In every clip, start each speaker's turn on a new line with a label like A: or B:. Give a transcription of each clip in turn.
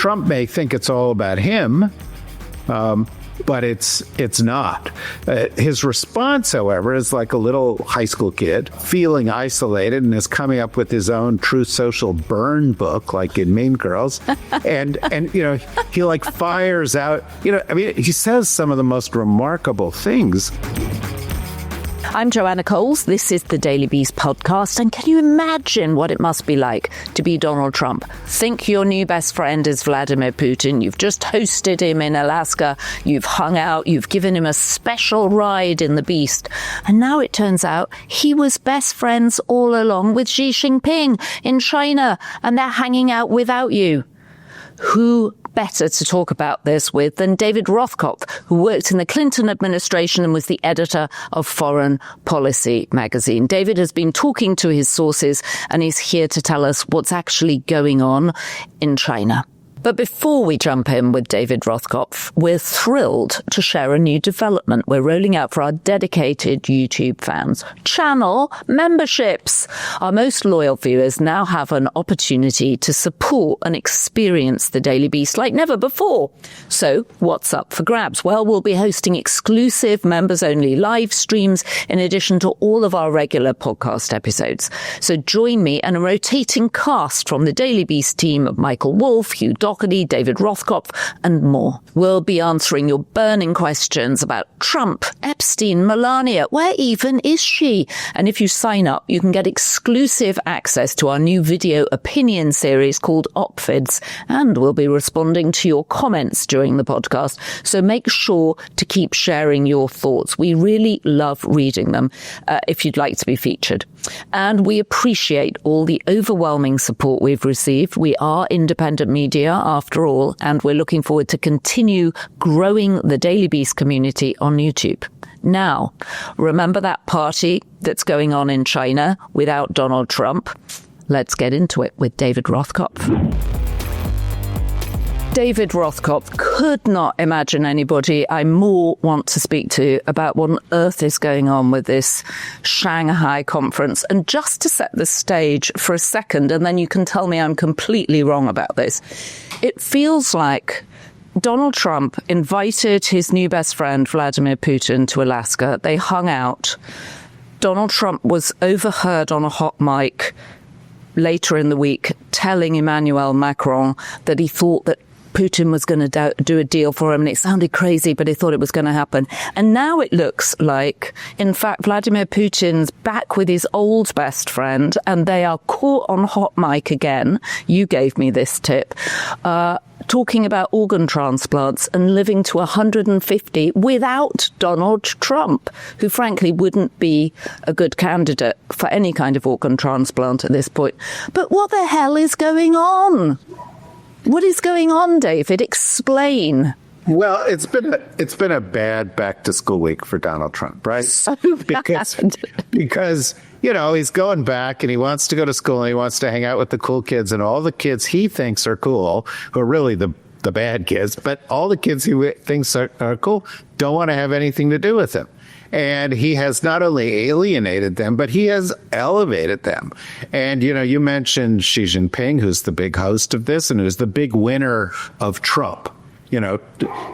A: Trump may think it's all about him, but it's not. His response, however, is like a little high school kid feeling isolated and is coming up with his own True Social Burn book, like in Mean Girls. and he like fires out, he says some of the most remarkable things.
B: I'm Joanna Coles. This is the Daily Beast podcast. And can you imagine what it must be like to be Donald Trump? Think your new best friend is Vladimir Putin. You've just hosted him in Alaska. You've hung out. You've given him a special ride in the Beast. And now it turns out he was best friends all along with Xi Jinping in China. And they're hanging out without you. Who better to talk about this with than David Rothkopf, who worked in the Clinton administration and was the editor of Foreign Policy magazine. David has been talking to his sources and he's here to tell us what's actually going on in China. But before we jump in with David Rothkopf, we're thrilled to share a new development we're rolling out for our dedicated YouTube fans. Channel memberships. Our most loyal viewers now have an opportunity to support and experience the Daily Beast like never before. So what's up for grabs? Well, we'll be hosting exclusive members-only live streams in addition to all of our regular podcast episodes. So join me and a rotating cast from the Daily Beast team of Michael Wolff, Hugh Doherty, David Rothkopf, and more. We'll be answering your burning questions about Trump, Epstein, Melania. Where even is she? And if you sign up, you can get exclusive access to our new video opinion series called Opvids, and we'll be responding to your comments during the podcast. So make sure to keep sharing your thoughts. We really love reading them if you'd like to be featured. And we appreciate all the overwhelming support we've received. We are independent media, after all, and we're looking forward to continue growing the Daily Beast community on YouTube. Now, remember that party that's going on in China without Donald Trump? Let's get into it with David Rothkopf. David Rothkopf, could not imagine anybody I more want to speak to about what on earth is going on with this Shanghai conference. And just to set the stage for a second, and then you can tell me I'm completely wrong about this, it feels like Donald Trump invited his new best friend, Vladimir Putin, to Alaska. They hung out. Donald Trump was overheard on a hot mic later in the week telling Emmanuel Macron that he thought that Putin was going to do a deal for him, and it sounded crazy, but he thought it was going to happen. And now it looks like, in fact, Vladimir Putin's back with his old best friend, and they are caught on hot mic again. You gave me this tip. Talking about organ transplants and living to 150 without Donald Trump, who frankly wouldn't be a good candidate for any kind of organ transplant at this point. But what the hell is going on? What is going on, David? Explain.
A: Well, it's been a bad back to school week for Donald Trump, right?
B: So bad.
A: Because he's going back and he wants to go to school and he wants to hang out with the cool kids, and all the kids he thinks are cool, who are really the bad kids, but all the kids he thinks are cool don't want to have anything to do with him. And he has not only alienated them, but he has elevated them. And, you mentioned Xi Jinping, who's the big host of this and who's the big winner of Trump.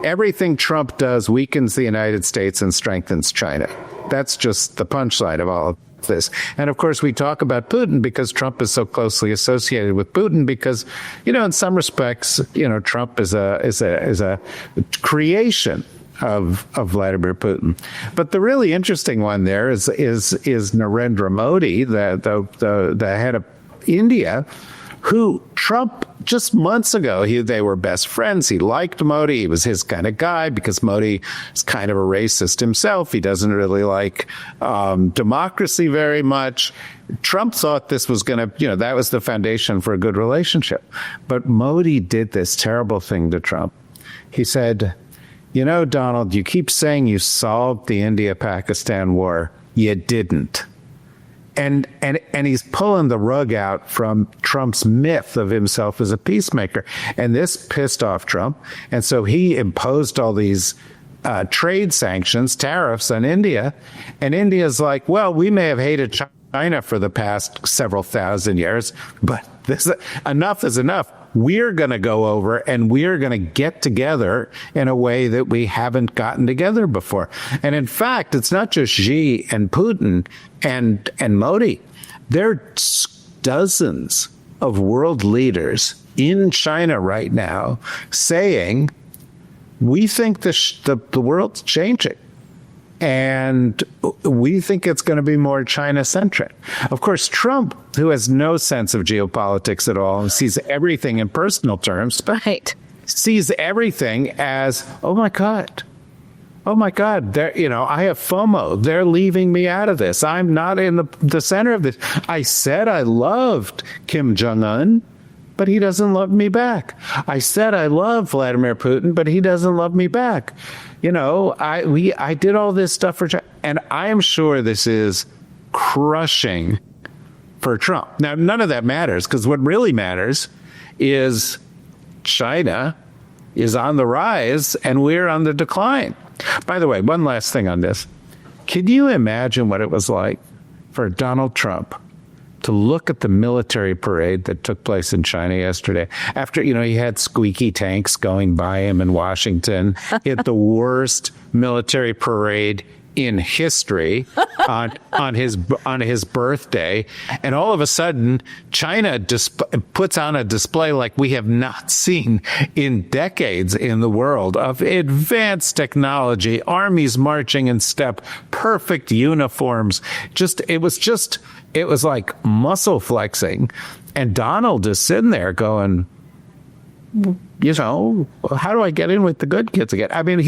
A: Everything Trump does weakens the United States and strengthens China. That's just the punchline of all of this. And of course, we talk about Putin because Trump is so closely associated with Putin because, in some respects, Trump is a creation of Vladimir Putin. But the really interesting one there is Narendra Modi, the head of India, who Trump just months ago, they were best friends. He liked Modi. He was his kind of guy because Modi is kind of a racist himself. He doesn't really like democracy very much. Trump thought this was going to, that was the foundation for a good relationship. But Modi did this terrible thing to Trump. He said, Donald, you keep saying you solved the India-Pakistan war. You didn't. And he's pulling the rug out from Trump's myth of himself as a peacemaker. And this pissed off Trump. And so he imposed all these trade sanctions, tariffs on India. And India's like, well, we may have hated China for the past several thousand years, but enough is enough. we're going to go over and we're going to get together in a way that we haven't gotten together before. And in fact, it's not just Xi and Putin and Modi. There are dozens of world leaders in China right now saying, we think the world's changing. And we think it's going to be more China-centric. Of course, Trump, who has no sense of geopolitics at all and sees everything in personal terms,
B: right,
A: sees everything as, oh my God, I have FOMO. They're leaving me out of this. I'm not in the center of this. I said I loved Kim Jong-un, but he doesn't love me back. I said I love Vladimir Putin, but he doesn't love me back. I did all this stuff for China, and I am sure this is crushing for Trump. Now, none of that matters, because what really matters is China is on the rise and we're on the decline. By the way, one last thing on this. Can you imagine what it was like for Donald Trump to look at the military parade that took place in China yesterday? After, he had squeaky tanks going by him in Washington. He had the worst military parade in history on his birthday. And all of a sudden, China puts on a display like we have not seen in decades in the world of advanced technology, armies marching in step, perfect uniforms. It was like muscle flexing. And Donald is sitting there going, how do I get in with the good kids again? I mean,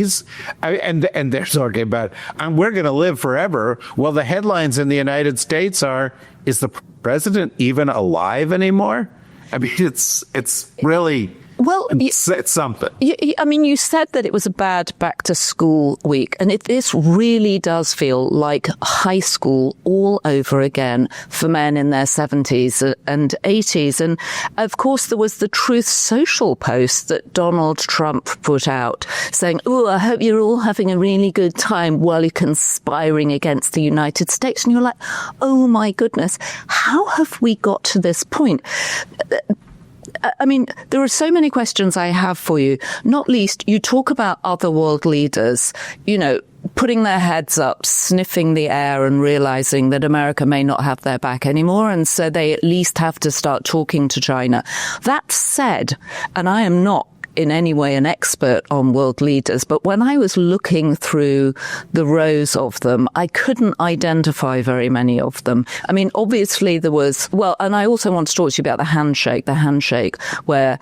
A: and they're talking about, we're going to live forever. Well, the headlines in the United States are, is the president even alive anymore? I mean, it's really... Well, it's something.
B: You said that it was a bad back-to-school week, and this really does feel like high school all over again for men in their 70s and 80s. And, of course, there was the Truth Social post that Donald Trump put out saying, I hope you're all having a really good time while you're conspiring against the United States. And you're like, oh, my goodness, how have we got to this point? I mean, there are so many questions I have for you. Not least, you talk about other world leaders, putting their heads up, sniffing the air and realizing that America may not have their back anymore. And so they at least have to start talking to China. That said, and I am not in any way an expert on world leaders, but when I was looking through the rows of them, I couldn't identify very many of them. I mean, obviously there was, and I also want to talk to you about the handshake where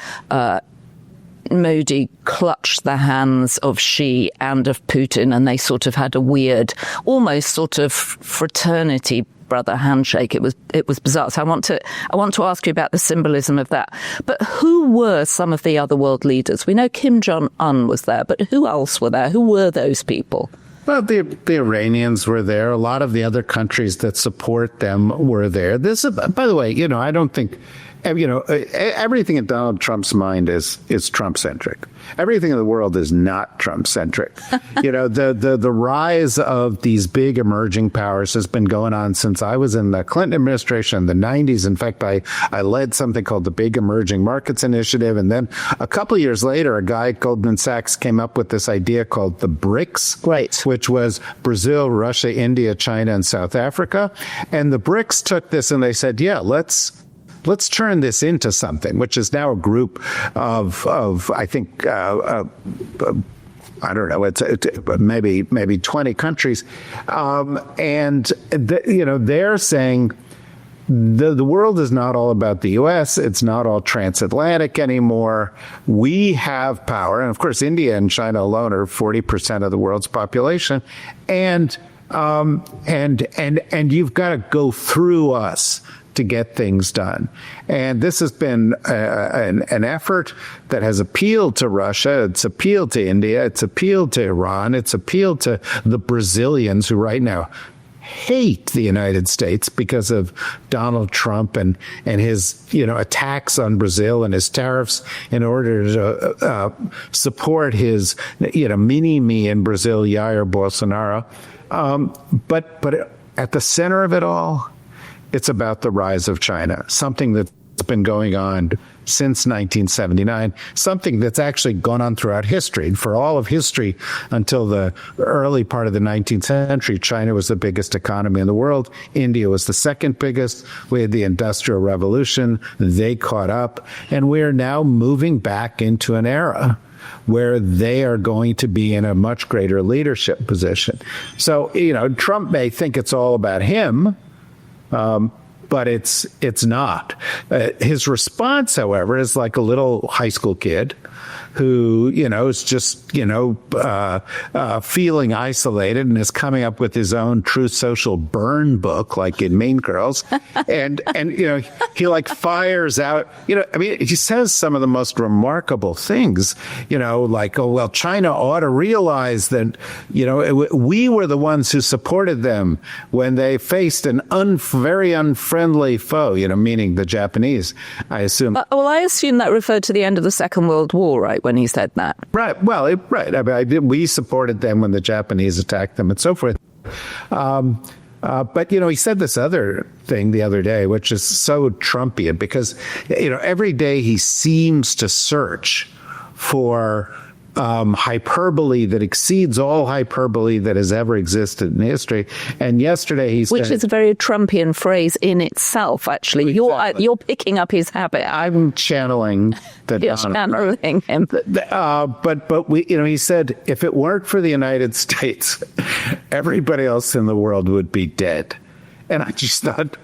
B: Modi clutched the hands of Xi and of Putin, and they sort of had a weird, almost sort of fraternity brother handshake. It was bizarre. So I want to ask you about the symbolism of that. But who were some of the other world leaders? We know Kim Jong-un was there, but who else were there? Who were those people?
A: Well, the Iranians were there. A lot of the other countries that support them were there. This, by the way, I don't think, everything in Donald Trump's mind is Trump-centric. Everything in the world is not Trump-centric. The rise of these big emerging powers has been going on since I was in the Clinton administration in the 90s. In fact, I led something called the Big Emerging Markets Initiative. And then a couple of years later, a guy at Goldman Sachs came up with this idea called the BRICS,
B: right,
A: which was Brazil, Russia, India, China, and South Africa. And the BRICS took this and they said, let's turn this into something, which is now a group of I think, I don't know, it's maybe 20 countries. They're saying the world is not all about the U.S. It's not all transatlantic anymore. We have power. And of course, India and China alone are 40% of the world's population. And you've got to go through us to get things done. And this has been an effort that has appealed to Russia, it's appealed to India, it's appealed to Iran, it's appealed to the Brazilians who right now hate the United States because of Donald Trump and his, attacks on Brazil and his tariffs in order to support his, mini-me in Brazil, Jair Bolsonaro. But at the center of it all, it's about the rise of China, something that's been going on since 1979, something that's actually gone on throughout history. For all of history until the early part of the 19th century, China was the biggest economy in the world. India was the second biggest. We had the Industrial Revolution. They caught up. And we're now moving back into an era where they are going to be in a much greater leadership position. So, Trump may think it's all about him, but it's not. His response, however, is like a little high school kid who, is just, feeling isolated and is coming up with his own Truth Social burn book, like in Mean Girls. and he like fires out, he says some of the most remarkable things, like, oh, well, China ought to realize that, we were the ones who supported them when they faced an very unfriendly foe, meaning the Japanese, I assume.
B: I assume that referred to the end of the Second World War, right? When he said that.
A: Right. Well, right. I mean, we supported them when the Japanese attacked them and so forth. But, he said this other thing the other day, which is so Trumpian because, every day he seems to search for hyperbole that exceeds all hyperbole that has ever existed in history. And yesterday he said...
B: Which is a very Trumpian phrase in itself, actually. Exactly. You're picking up his habit. I'm
A: channeling the
B: You're channeling him.
A: But we, he said, if it weren't for the United States, everybody else in the world would be dead. And I just thought...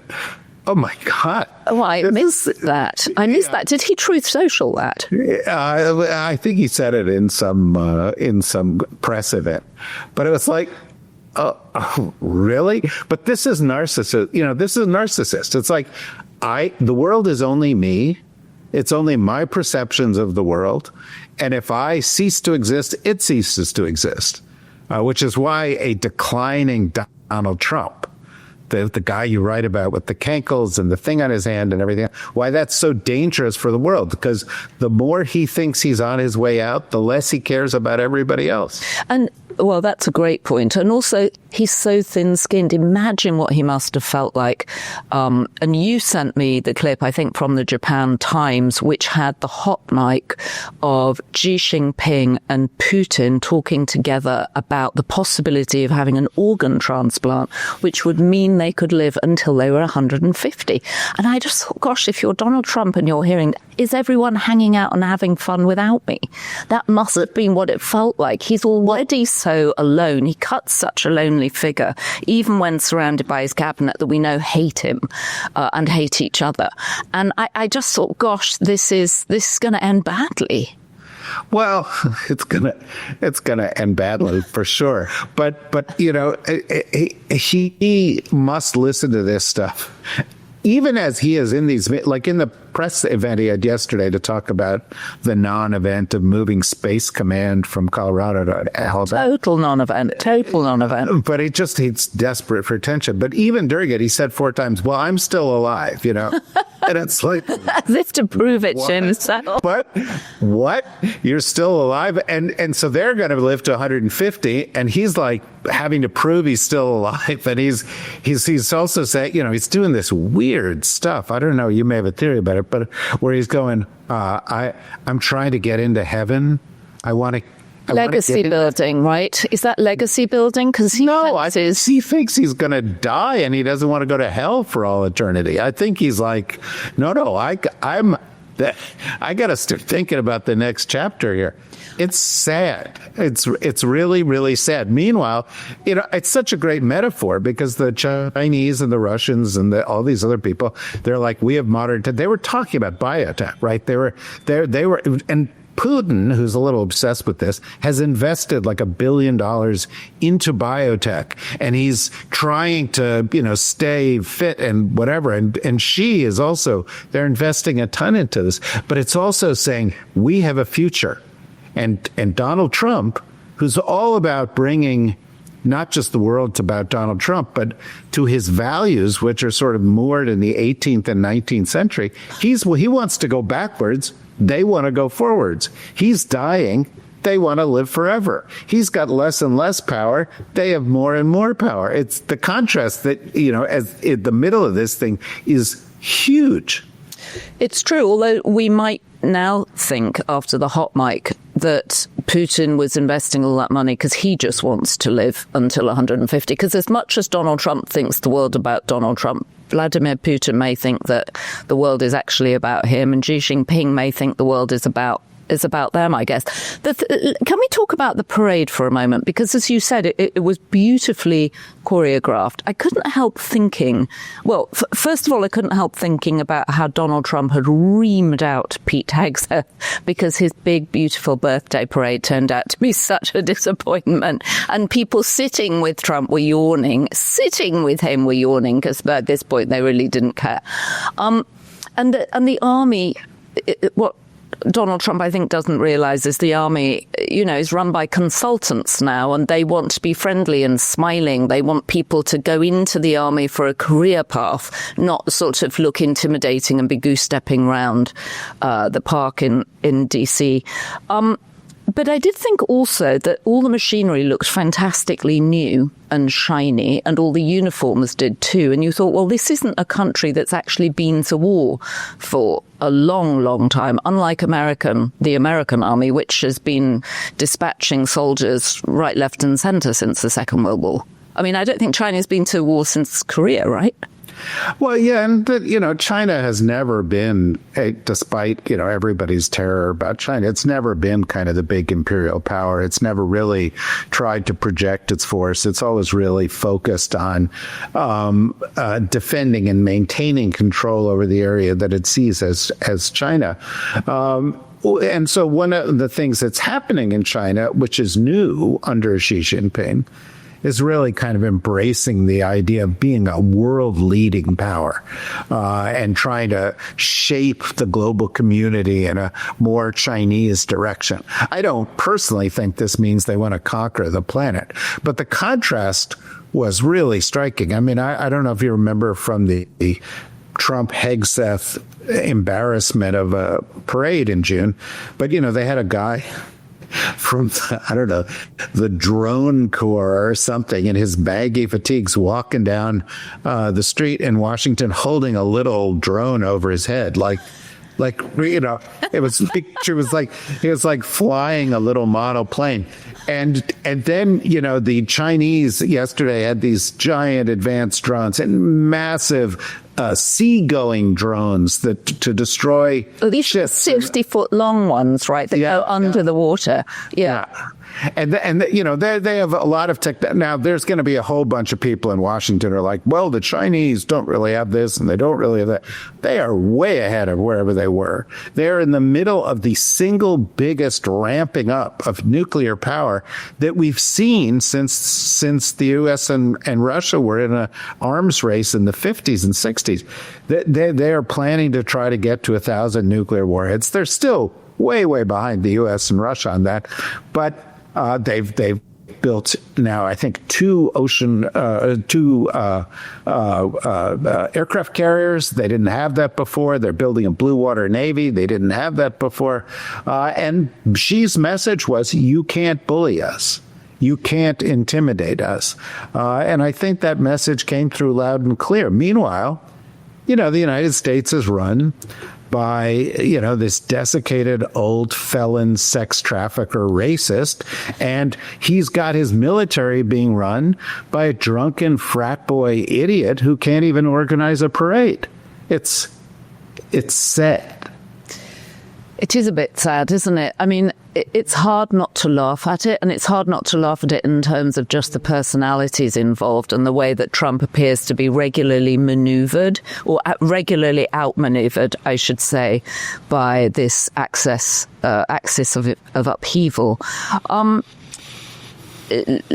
A: Oh, my God.
B: Oh, I missed that. I missed that. Did he Truth Social that?
A: I think he said it in some press event. But it was like, oh, really? But this is narcissist. This is narcissist. It's like, the world is only me. It's only my perceptions of the world. And if I cease to exist, it ceases to exist, which is why a declining Donald Trump, the guy you write about with the cankles and the thing on his hand and everything, why that's so dangerous for the world, because the more he thinks he's on his way out, the less he cares about everybody else.
B: And well, that's a great point. And also, he's so thin-skinned. Imagine what he must have felt like. And you sent me the clip, I think, from the Japan Times, which had the hot mic of Xi Jinping and Putin talking together about the possibility of having an organ transplant, which would mean they could live until they were 150. And I just thought, gosh, if you're Donald Trump and you're hearing, is everyone hanging out and having fun without me? That must have been what it felt like. He's already so alone. He cuts such a lonely figure, even when surrounded by his cabinet that we know hate him and hate each other. And I just thought, gosh, this is going to end badly.
A: Well, it's gonna end badly for sure. But he must listen to this stuff, even as he is in these, like in the press event he had yesterday to talk about the non-event of moving Space Command from Colorado to Alabama.
B: Total non-event.
A: But he's desperate for attention. But even during it, he said 4 times, well, I'm still alive, And it's like...
B: As if to prove it to himself.
A: But what? You're still alive? And so they're going to live to 150, and he's like having to prove he's still alive. And he's also saying, he's doing this weird stuff. I don't know, you may have a theory about it, but where he's going, I'm trying to get into heaven.
B: Legacy building, right? Is that legacy building? Because he
A: thinks he's going to die and he doesn't want to go to hell for all eternity. I think he's like, no, I got to start thinking about the next chapter here. It's sad. It's really, really sad. Meanwhile, it's such a great metaphor because the Chinese and the Russians and all these other people, they're like, we have they were talking about biotech, right? They were, and Putin, who's a little obsessed with this, has invested like $1 billion into biotech, and he's trying to, stay fit and whatever. And Xi is also, they're investing a ton into this, but it's also saying we have a future. And Donald Trump, who's all about bringing not just the world to about Donald Trump, but to his values, which are sort of moored in the 18th and 19th century, he wants to go backwards. They want to go forwards. He's dying. They want to live forever. He's got less and less power. They have more and more power. It's the contrast that, as in the middle of this thing is huge.
B: It's true, although we might now think after the hot mic that Putin was investing all that money because he just wants to live until 150. Because as much as Donald Trump thinks the world about Donald Trump, Vladimir Putin may think that the world is actually about him, and Xi Jinping may think the world is about them, I guess. Can we talk about the parade for a moment? Because as you said, it was beautifully choreographed. I couldn't help thinking, well, first of all, I couldn't help thinking about how Donald Trump had reamed out Pete Hegseth because his big, beautiful birthday parade turned out to be such a disappointment. And people sitting with Trump were yawning, sitting with him were yawning, because by this point they really didn't care. And the army, what Donald Trump, I think, doesn't realize is the army, is run by consultants now, and they want to be friendly and smiling. They want people to go into the army for a career path, not sort of look intimidating and be goose-stepping round the park in D.C. But I did think also that all the machinery looked fantastically new and shiny, and all the uniforms did too. And you thought, well, this isn't a country that's actually been to war for a long, long time, unlike the American army, which has been dispatching soldiers right, left and centre since the Second World War. I mean, I don't think China's been to war since Korea, right?
A: Well, yeah, and China has never been, despite everybody's terror about China, it's never been kind of the big imperial power. It's never really tried to project its force. It's always really focused on defending and maintaining control over the area that it sees as China. And so one of the things that's happening in China, which is new under Xi Jinping, is really kind of embracing the idea of being a world-leading power and trying to shape the global community in a more Chinese direction. I don't personally think this means they want to conquer the planet, but the contrast was really striking. I mean, I don't know if you remember from the Trump-Hegseth embarrassment of a parade in June, but, they had a guy from, the drone corps or something in his baggy fatigues walking down the street in Washington holding a little drone over his head. It was like he was like flying a little monoplane. And then, the Chinese yesterday had these giant advanced drones and massive seagoing drones to destroy
B: these
A: ships.
B: 60-foot long ones, right, that go under the water. Yeah.
A: And they have a lot of tech. Now, there's going to be a whole bunch of people in Washington who are like, well, the Chinese don't really have this and they don't really have that. They are way ahead of wherever they were. They're in the middle of the single biggest ramping up of nuclear power that we've seen since the U.S. and Russia were in an arms race in the 50s and 60s. They are planning to try to get to 1,000 nuclear warheads. They're still way, way behind the U.S. and Russia on that. But they've built now, I think, two aircraft carriers. They didn't have that before. They're building a blue water navy. They didn't have that before. And Xi's message was, you can't bully us. You can't intimidate us. And I think that message came through loud and clear. Meanwhile, the United States is run by, this desiccated old felon, sex trafficker, racist. And he's got his military being run by a drunken frat boy idiot who can't even organize a parade. It's sad.
B: It is a bit sad, isn't it? I mean, it's hard not to laugh at it, and it's hard not to laugh at it in terms of just the personalities involved and the way that Trump appears to be regularly maneuvered, or regularly outmaneuvered, I should say, by this axis of upheaval.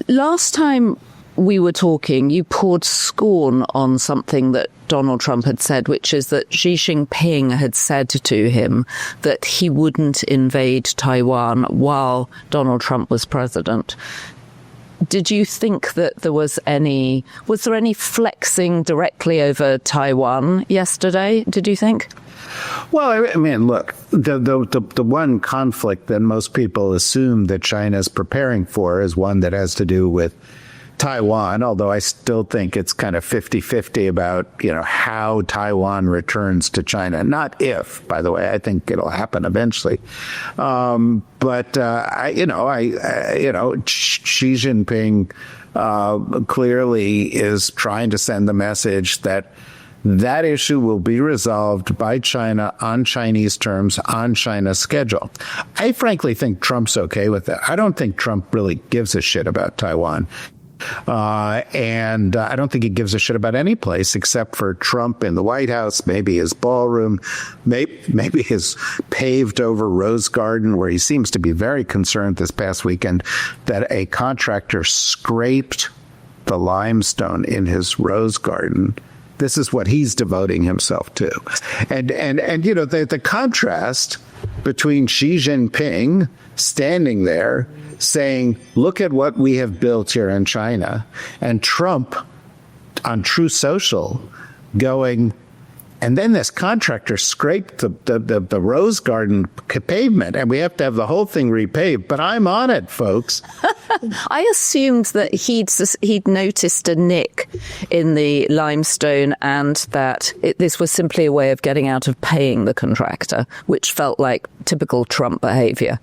B: Last time we were talking, you poured scorn on something that Donald Trump had said, which is that Xi Jinping had said to him that he wouldn't invade Taiwan while Donald Trump was president. Did you think that was there any flexing directly over Taiwan yesterday, did you think?
A: Well, I mean, look, the one conflict that most people assume that China is preparing for is one that has to do with Taiwan, although I still think it's kind of 50-50 about, how Taiwan returns to China. Not if, by the way, I think it'll happen eventually. But Xi Jinping clearly is trying to send the message that issue will be resolved by China on Chinese terms, on China's schedule. I frankly think Trump's okay with that. I don't think Trump really gives a shit about Taiwan. And I don't think he gives a shit about any place except for Trump in the White House, maybe his ballroom, maybe his paved over rose garden, where he seems to be very concerned this past weekend that a contractor scraped the limestone in his rose garden. This is what he's devoting himself to. And the contrast between Xi Jinping standing there saying, look at what we have built here in China, and Trump on True Social going, and then this contractor scraped the rose garden pavement, and we have to have the whole thing repaved. But I'm on it, folks.
B: I assumed that he'd noticed a nick in the limestone, and that this was simply a way of getting out of paying the contractor, which felt like typical Trump behavior.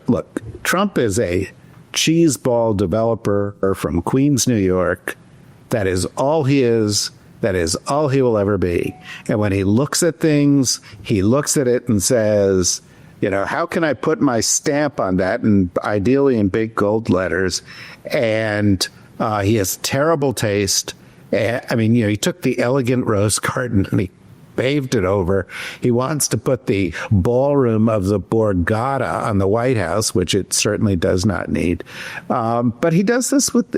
A: Look, Trump is a cheeseball developer from Queens, New York. That is all he is. That is all he will ever be. And when he looks at things, he looks at it and says, how can I put my stamp on that? And ideally in big gold letters. And he has terrible taste. He took the elegant rose garden and he paved it over. He wants to put the ballroom of the Borgata on the White House, which it certainly does not need. But he does this with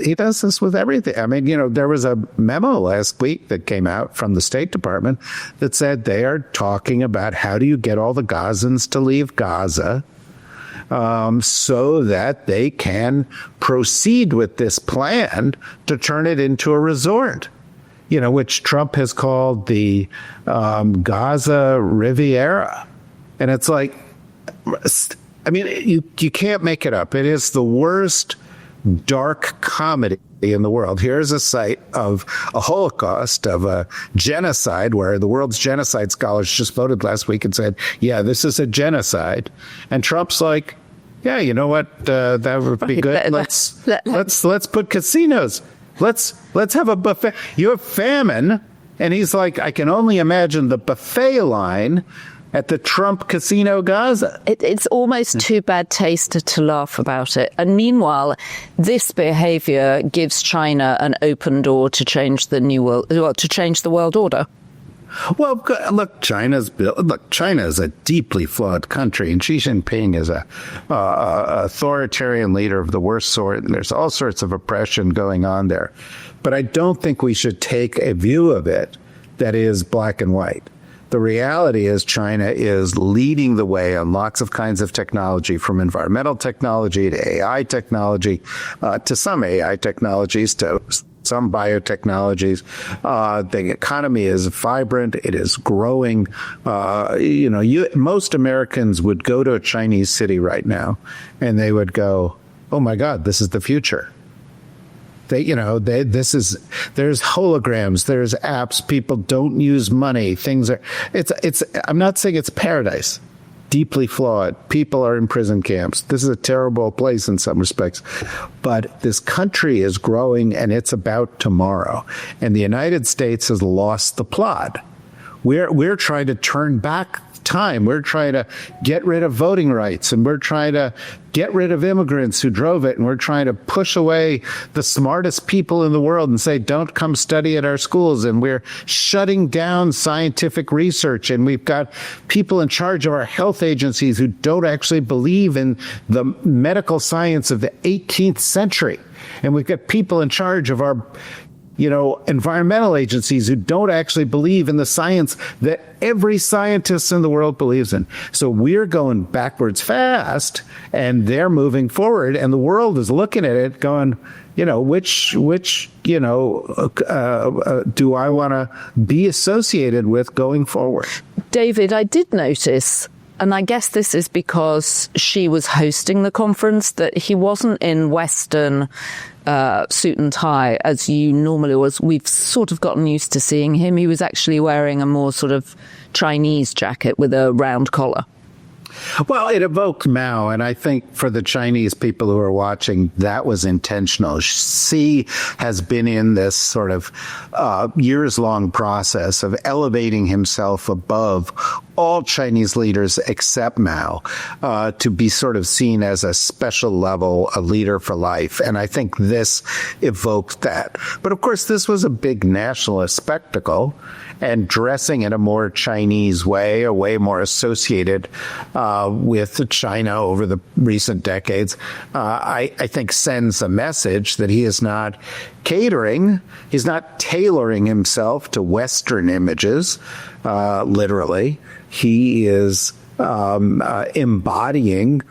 A: everything. There was a memo last week that came out from the State Department that said they are talking about how do you get all the Gazans to leave Gaza so that they can proceed with this plan to turn it into a resort. Which Trump has called the Gaza Riviera. And it's like, you can't make it up. It is the worst dark comedy in the world. Here's a site of a Holocaust, of a genocide, where the world's genocide scholars just voted last week and said, yeah, this is a genocide. And Trump's like, yeah, you know what? That would be good. Let's put casinos. Let's have a buffet. You have famine. And he's like, I can only imagine the buffet line at the Trump Casino Gaza.
B: It's almost too bad taste to laugh about it. And meanwhile, this behavior gives China an open door to change the world order.
A: Well, look, China is a deeply flawed country, and Xi Jinping is a authoritarian leader of the worst sort, and there's all sorts of oppression going on there. But I don't think we should take a view of it that is black and white. The reality is China is leading the way on lots of kinds of technology, from environmental technology to AI technology, to some AI technologies, to some biotechnologies. The economy is vibrant. It is growing. Most Americans would go to a Chinese city right now and they would go, oh my God, this is the future. There's holograms, there's apps, people don't use money. I'm not saying it's paradise. Deeply flawed. People are in prison camps. This is a terrible place in some respects. But this country is growing, and it's about tomorrow. And the United States has lost the plot. We're trying to turn back time. We're trying to get rid of voting rights, and we're trying to get rid of immigrants who drove it, and we're trying to push away the smartest people in the world and say, don't come study at our schools. And we're shutting down scientific research, and we've got people in charge of our health agencies who don't actually believe in the medical science of the 18th century. And we've got people in charge of our environmental agencies who don't actually believe in the science that every scientist in the world believes in. So we're going backwards fast, and they're moving forward, and the world is looking at it going, which do I want to be associated with going forward?
B: David, I did notice And I guess this is because she was hosting the conference, that he wasn't in Western suit and tie as you normally was. We've sort of gotten used to seeing him. He was actually wearing a more sort of Chinese jacket with a round collar.
A: Well, it evoked Mao, and I think for the Chinese people who are watching, that was intentional. Xi has been in this sort of years-long process of elevating himself above all Chinese leaders except Mao, to be sort of seen as a special level, a leader for life. And I think this evoked that. But of course, this was a big nationalist spectacle, and dressing in a more Chinese way, a way more associated with China over the recent decades, I think sends a message that he is not catering, he's not tailoring himself to Western images, literally. He is embodying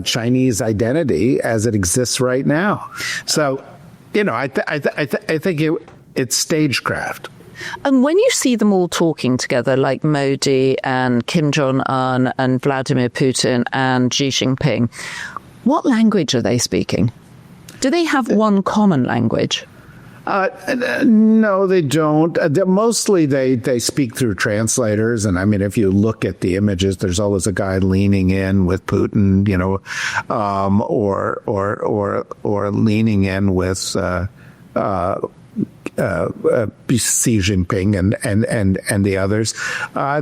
A: Chinese identity as it exists right now. So, I think it's stagecraft.
B: And when you see them all talking together, like Modi and Kim Jong-un and Vladimir Putin and Xi Jinping, what language are they speaking? Do they have one common language?
A: No, they don't. Mostly they speak through translators. And I mean, if you look at the images, there's always a guy leaning in with Putin, or leaning in with Xi Jinping and the others.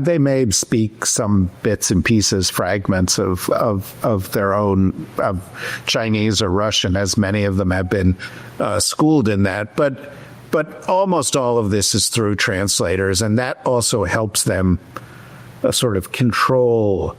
A: They may speak some bits and pieces, fragments of their own of Chinese or Russian, as many of them have been schooled in that. But almost all of this is through translators, and that also helps them sort of control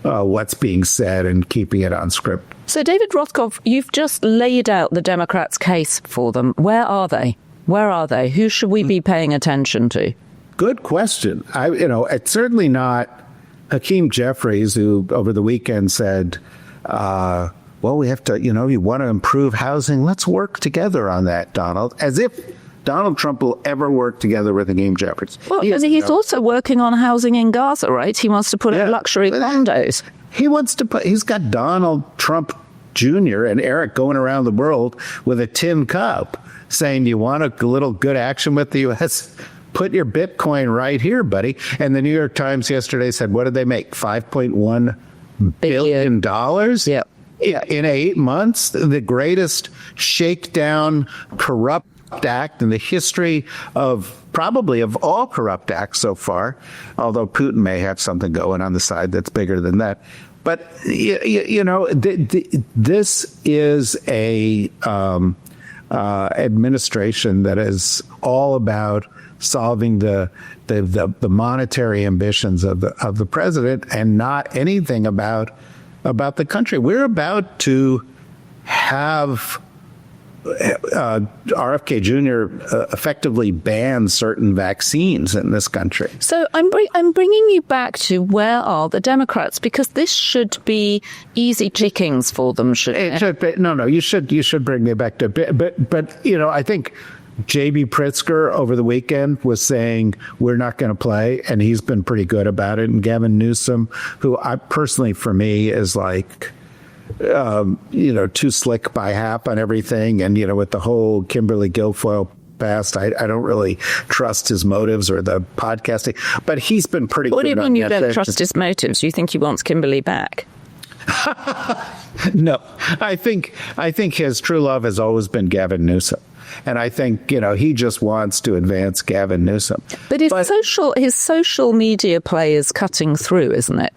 A: what's being said and keeping it on script.
B: So, David Rothkopf, you've just laid out the Democrats' case for them. Where are they? Where are they? Who should we be paying attention to?
A: Good question. It's certainly not Hakeem Jeffries, who over the weekend said, well, we have to, you want to improve housing. Let's work together on that, Donald. As if Donald Trump will ever work together with Hakeem Jeffries.
B: Well, he's also working on housing in Gaza, right? He wants to put in luxury condos.
A: He's got Donald Trump Jr. and Eric going around the world with a tin cup saying, you want a little good action with the U.S.? Put your Bitcoin right here, buddy. And the New York Times yesterday said, what did they make? $5.1 billion?
B: Yep.
A: Yeah, in 8 months, the greatest shakedown, corrupt act in the history of probably of all corrupt acts so far, although Putin may have something going on the side that's bigger than that. But, this is a administration that is all about solving the monetary ambitions of the president, and not anything about the country. We're about to have RFK Jr. Effectively ban certain vaccines in this country.
B: So I'm bringing you back to where are the Democrats, because this should be easy pickings for them, shouldn't it?
A: Should be, no, you should bring me back to but I think J.B. Pritzker over the weekend was saying we're not going to play, and he's been pretty good about it. And Gavin Newsom, who I personally, for me, is like too slick by half on everything. And, with the whole Kimberly Guilfoyle past, I don't really trust his motives or the podcasting, but he's been pretty good.
B: What do you mean you don't trust his motives? You think he wants Kimberly back?
A: No, I think his true love has always been Gavin Newsom. And I think, he just wants to advance Gavin Newsom.
B: But his social media play is cutting through, isn't it?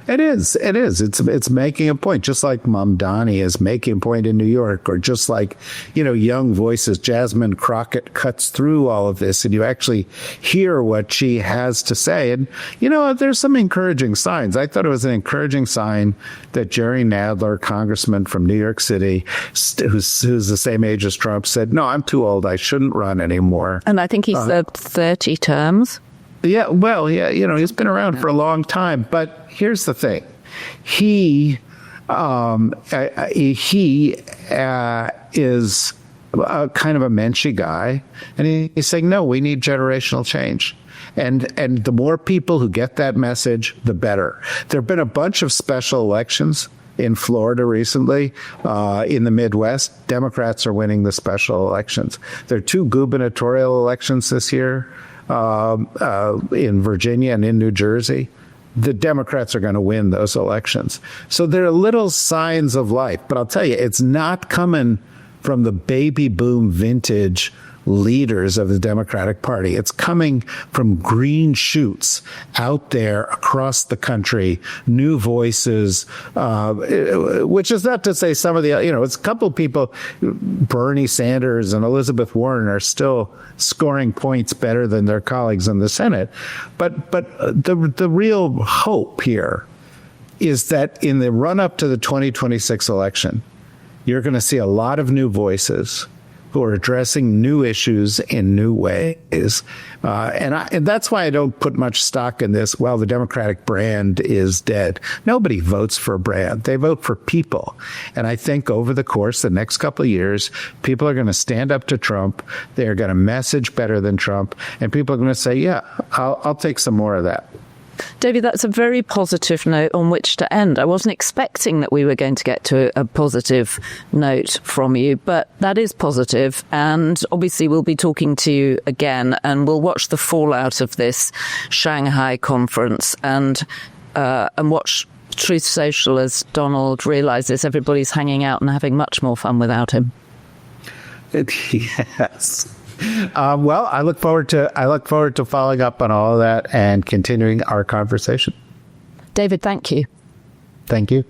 A: It is. It's making a point, just like Mamdani is making a point in New York, or just like, young voices. Jasmine Crockett cuts through all of this, and you actually hear what she has to say. And, there's some encouraging signs. I thought it was an encouraging sign that Jerry Nadler, congressman from New York City, who's the same age as Trump, said, no, I'm too old. I shouldn't run anymore.
B: And I think he served 30 terms.
A: Yeah, well, yeah, he's been around for a long time. But here's the thing. He is a kind of a Menschy guy. And he's saying, no, we need generational change. And the more people who get that message, the better. There have been a bunch of special elections in Florida recently, in the Midwest. Democrats are winning the special elections. There are 2 gubernatorial elections this year in Virginia and in New Jersey. The Democrats are going to win those elections. So there are little signs of life. But I'll tell you, it's not coming from the baby boom vintage leaders of the Democratic Party. It's coming from green shoots out there across the country, new voices, which is not to say some of the, it's a couple of people, Bernie Sanders and Elizabeth Warren are still scoring points better than their colleagues in the Senate. But the real hope here is that in the run up to the 2026 election, you're going to see a lot of new voices who are addressing new issues in new ways. And that's why I don't put much stock in this, well, the Democratic brand is dead. Nobody votes for a brand. They vote for people. And I think over the course of the next couple of years, people are going to stand up to Trump. They're going to message better than Trump. And people are going to say, yeah, I'll take some more of that.
B: David, that's a very positive note on which to end. I wasn't expecting that we were going to get to a positive note from you, but that is positive. And obviously we'll be talking to you again, and we'll watch the fallout of this Shanghai conference and watch Truth Social as Donald realizes everybody's hanging out and having much more fun without him.
A: Yes. Well, I look forward to following up on all of that and continuing our conversation.
B: David, thank you.
A: Thank you.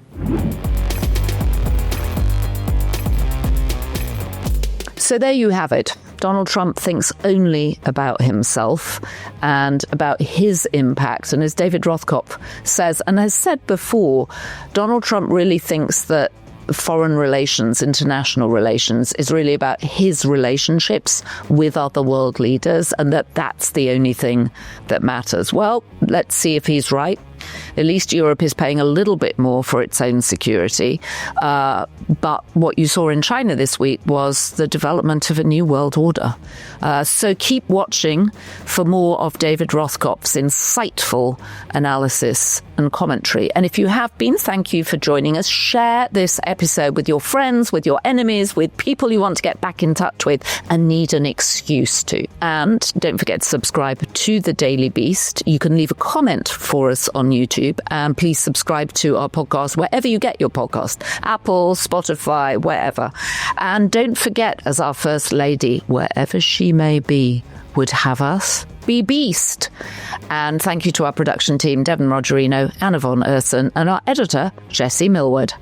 B: So there you have it. Donald Trump thinks only about himself and about his impact. And as David Rothkopf says, and has said before, Donald Trump really thinks that foreign relations, international relations, is really about his relationships with other world leaders, and that's the only thing that matters. Well, let's see if he's right. At least Europe is paying a little bit more for its own security. But what you saw in China this week was the development of a new world order. So keep watching for more of David Rothkopf's insightful analysis and commentary. And if you have been, thank you for joining us. Share this episode with your friends, with your enemies, with people you want to get back in touch with and need an excuse to. And don't forget to subscribe to The Daily Beast. You can leave a comment for us on YouTube, and please subscribe to our podcast wherever you get your podcast, Apple, Spotify, wherever. And don't forget, as our First Lady, wherever she may be, would have us, be beast. And thank you to our production team, Devon Rogerino, Anna von Urson, and our editor, Jesse Millward.